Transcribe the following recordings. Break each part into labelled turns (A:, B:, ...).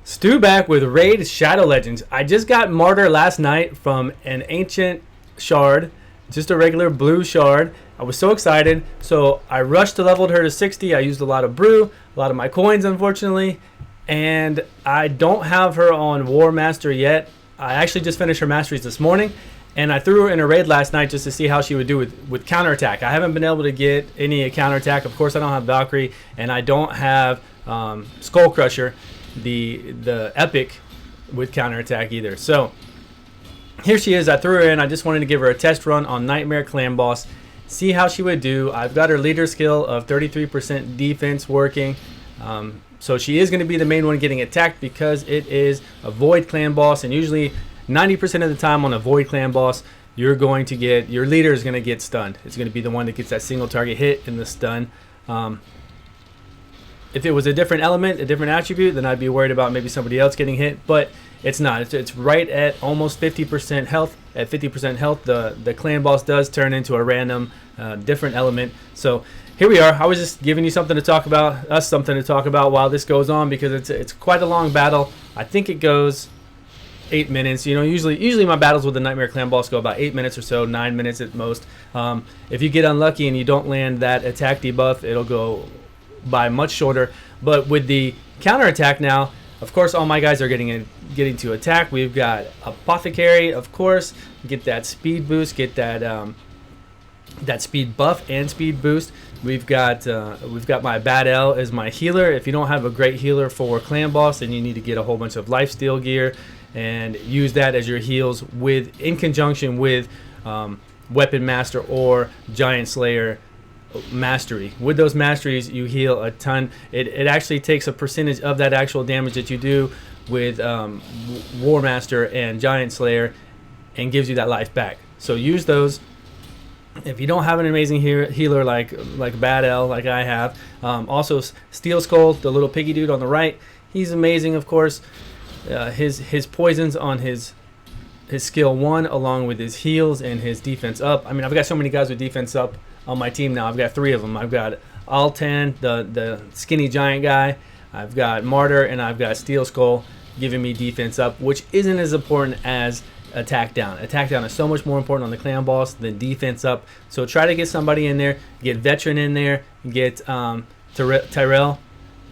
A: Stu back with Raid Shadow Legends. I just got Martyr last night from an ancient shard, just a regular blue shard. I was so excited, so I rushed to leveled her to 60. I used a lot of brew, a lot of my coins, unfortunately, and I don't have her on War Master yet. I actually just finished her masteries this morning, and I threw her in a raid last night just to see how she would do with counterattack. I haven't been able to get any counterattack. Of course, I don't have Valkyrie, and I don't have Skull Crusher, the epic, with counterattack either. So here she is. I threw her in. I just wanted to give her a test run on Nightmare Clan Boss, see how she would do. I've got her leader skill of 33% defense working. So she is going to be the main one getting attacked because it is a Void Clan Boss, and usually 90% of the time on a Void Clan Boss, you're going to get, your leader is going to get stunned. It's going to be the one that gets that single target hit in the stun. If it was a different element, a different attribute, then I'd be worried about maybe somebody else getting hit, but it's not. It's right at almost 50% health. At 50% health, the clan boss does turn into a random different element. So here we are. I was just giving you something to talk about, while this goes on, because it's quite a long battle. I think it goes 8 minutes. You know, usually my battles with the Nightmare Clan boss go about 8 minutes or so, 9 minutes at most. If you get unlucky and you don't land that attack debuff, it'll go by much shorter. But with the counterattack now, of course, all my guys are getting to attack. We've got Apothecary, of course, get that speed boost, get that speed buff and speed boost. We've got my Bad L as my healer. If you don't have a great healer for Clan Boss, then you need to get a whole bunch of lifesteal gear and use that as your heals in conjunction with Weapon Master or Giant Slayer mastery. With those masteries, you heal a ton. It actually takes a percentage of that actual damage that you do with War Master and Giant Slayer and gives you that life back. So use those. If you don't have an amazing healer like Bad L, like I have, also Steel Skull, the little piggy dude on the right, he's amazing. Of course, his poisons on his skill 1, along with his heals and his defense up. I mean, I've got so many guys with defense up on my team now. I've got 3 of them. I've got Altan, the skinny giant guy. I've got Martyr, and I've got Steel Skull giving me defense up, which isn't as important as attack down. Attack down is so much more important on the clan boss than defense up. So try to get somebody in there, get Veteran in there, get Tyrell.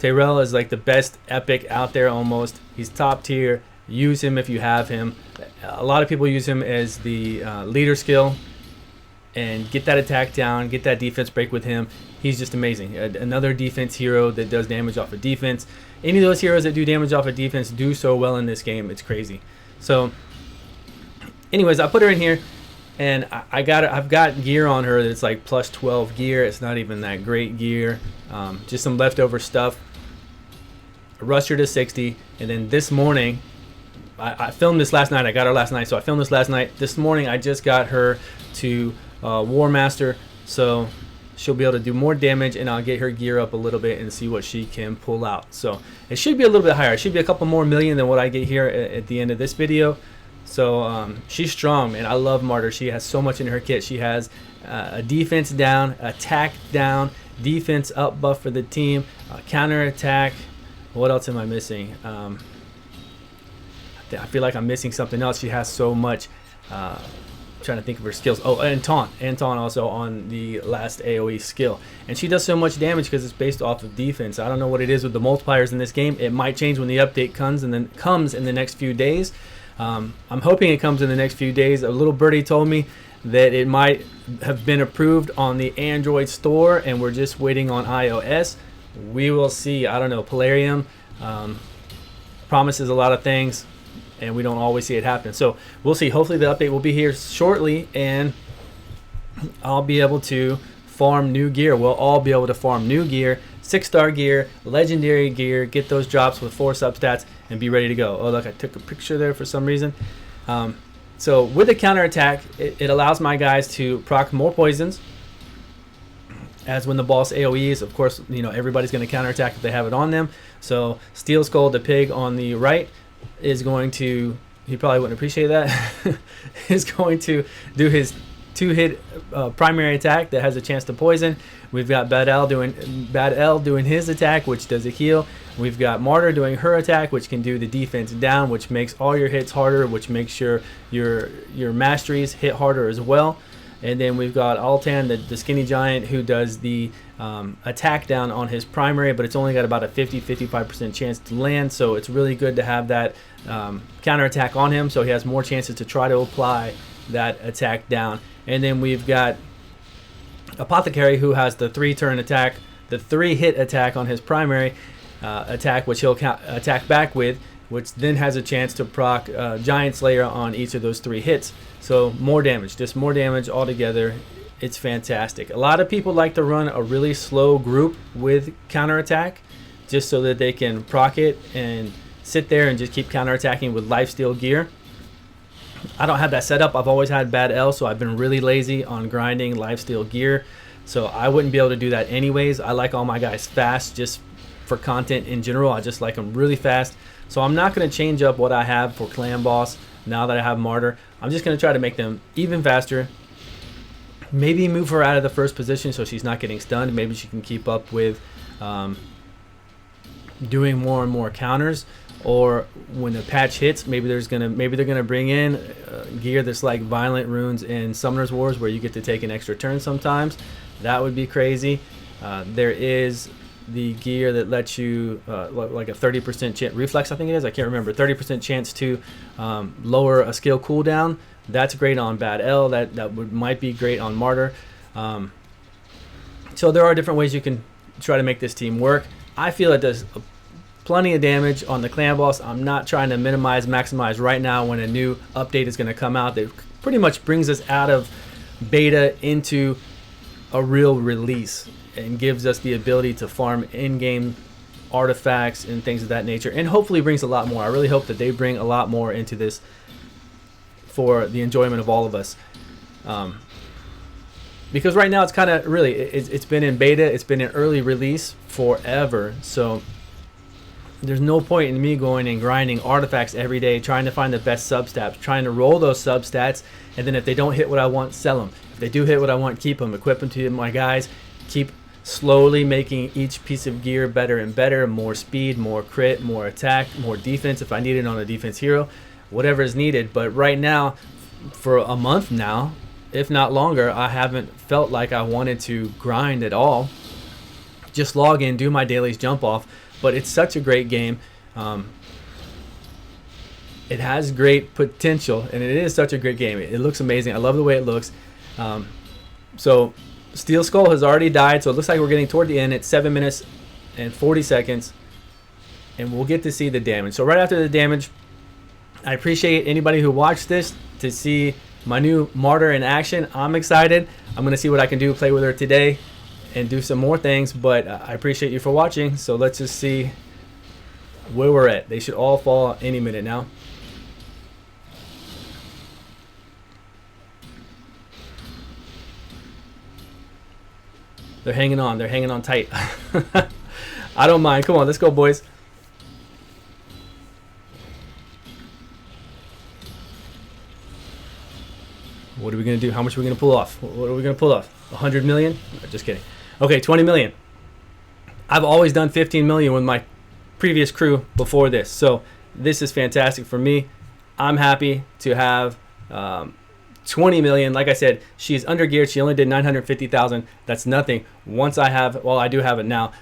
A: Tyrell is like the best epic out there almost. He's top tier. Use him if you have him. A lot of people use him as the leader skill, and get that attack down, get that defense break with him. He's just amazing. Another defense hero that does damage off of defense. Any of those heroes that do damage off of defense do so well in this game. It's crazy. So anyways, I put her in here, and I've got gear on her that's like plus 12 gear. It's not even that great gear. Just some leftover stuff. I rushed her to 60, and then this morning, I filmed this last night. I got her last night, so I filmed this last night. This morning, I just got her to War Master, so she'll be able to do more damage, and I'll get her gear up a little bit and see what she can pull out. So it should be a little bit higher. It should be a couple more million than what I get here at the end of this video. So she's strong, man. I love Martyr. She has so much in her kit. She has a defense down, attack down, defense up buff for the team, counter attack. What else am I missing? I feel like I'm missing something else. She has so much. Trying to think of her skills. Oh, and taunt also on the last AoE skill, and she does so much damage because it's based off of defense. I don't know what it is with the multipliers in this game. It might change when the update comes in the next few days. I'm hoping it comes in the next few days. A little birdie told me that it might have been approved on the Android store, and we're just waiting on iOS. We will see. I don't know. Polarium promises a lot of things, and we don't always see it happen. So we'll see. Hopefully the update will be here shortly, and I'll be able to farm new gear. We'll all be able to farm new gear, 6-star gear, legendary gear, get those drops with 4 substats, and be ready to go. Oh, look, I took a picture there for some reason. So with the counterattack, it allows my guys to proc more poisons, as when the boss AoEs. Of course, you know, everybody's going to counterattack if they have it on them. So Steel Skull, the pig on the right, is going to, he probably wouldn't appreciate that, is going to do his 2-hit primary attack that has a chance to poison. We've got Bad L doing his attack, which does a heal. We've got Martyr doing her attack, which can do the defense down, which makes all your hits harder, which makes sure your masteries hit harder as well. And then we've got Altan, the skinny giant, who does the attack down on his primary, but it's only got about a 50-55% chance to land, so it's really good to have that counterattack on him, so he has more chances to try to apply that attack down. And then we've got Apothecary, who has the 3-turn attack, the 3-hit attack on his primary attack, which he'll attack back with, which then has a chance to proc Giant Slayer on each of those 3 hits. So more damage, just more damage altogether. It's fantastic. A lot of people like to run a really slow group with counterattack, just so that they can proc it and sit there and just keep counterattacking with lifesteal gear. I don't have that set up. I've always had Bad L, so I've been really lazy on grinding lifesteal gear. So I wouldn't be able to do that anyways. I like all my guys fast just for content in general. I just like them really fast. So I'm not going to change up what I have for Clan Boss now that I have Martyr. I'm just going to try to make them even faster. Maybe move her out of the first position so she's not getting stunned. Maybe she can keep up with doing more and more counters. Or when the patch hits, maybe they're gonna bring in gear that's like Violent Runes in Summoner's Wars, where you get to take an extra turn sometimes. That would be crazy. There is the gear that lets you like a 30% chance, reflex I think it is, I can't remember, 30% chance to lower a skill cooldown. That's great on Bad L. Might be great on Martyr. So there are different ways you can try to make this team work. I feel it does plenty of damage on the Clan Boss. I'm not trying to maximize right now when a new update is going to come out that pretty much brings us out of beta into a real release and gives us the ability to farm in-game artifacts and things of that nature, and hopefully brings a lot more. I really hope that they bring a lot more into this for the enjoyment of all of us. Because right now it's kind of really, it's been in beta, it's been in early release forever, so there's no point in me going and grinding artifacts every day, trying to find the best substats, trying to roll those substats, and then if they don't hit what I want, sell them. If they do hit what I want, keep them, equip them to my guys, keep slowly making each piece of gear better and better, more speed, more crit, more attack, more defense if I need it on a defense hero, whatever is needed. But right now, for a month now, if not longer, I haven't felt like I wanted to grind at all. Just log in, do my dailies, jump off. But it's such a great game. It has great potential, and it is such a great game. It looks amazing. I love the way it looks. So Steel Skull has already died, so it looks like we're getting toward the end. It's 7 minutes and 40 seconds, and we'll get to see the damage. So right after the damage, I appreciate anybody who watched this to see my new Martyr in action. I'm excited. I'm going to see what I can do, play with her today, and do some more things, but I appreciate you for watching. So let's just see where we're at. They should all fall any minute now. They're hanging on. They're hanging on tight. I don't mind. Come on, let's go, boys. What are we going to do? How much are we going to pull off? What are we going to pull off? 100 million? No, just kidding. Okay, 20 million. I've always done 15 million with my previous crew before this, so this is fantastic for me. I'm happy to have 20 million. Like I said, she's under geared. She only did 950,000. That's nothing. Once I have, well, I do have it now,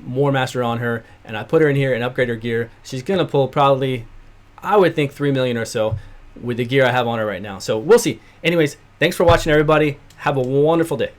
A: more master on her, and I put her in here and upgrade her gear, she's gonna pull probably, I would think, 3 million or so with the gear I have on her right now. So we'll see. Anyways, thanks for watching, everybody. Have a wonderful day.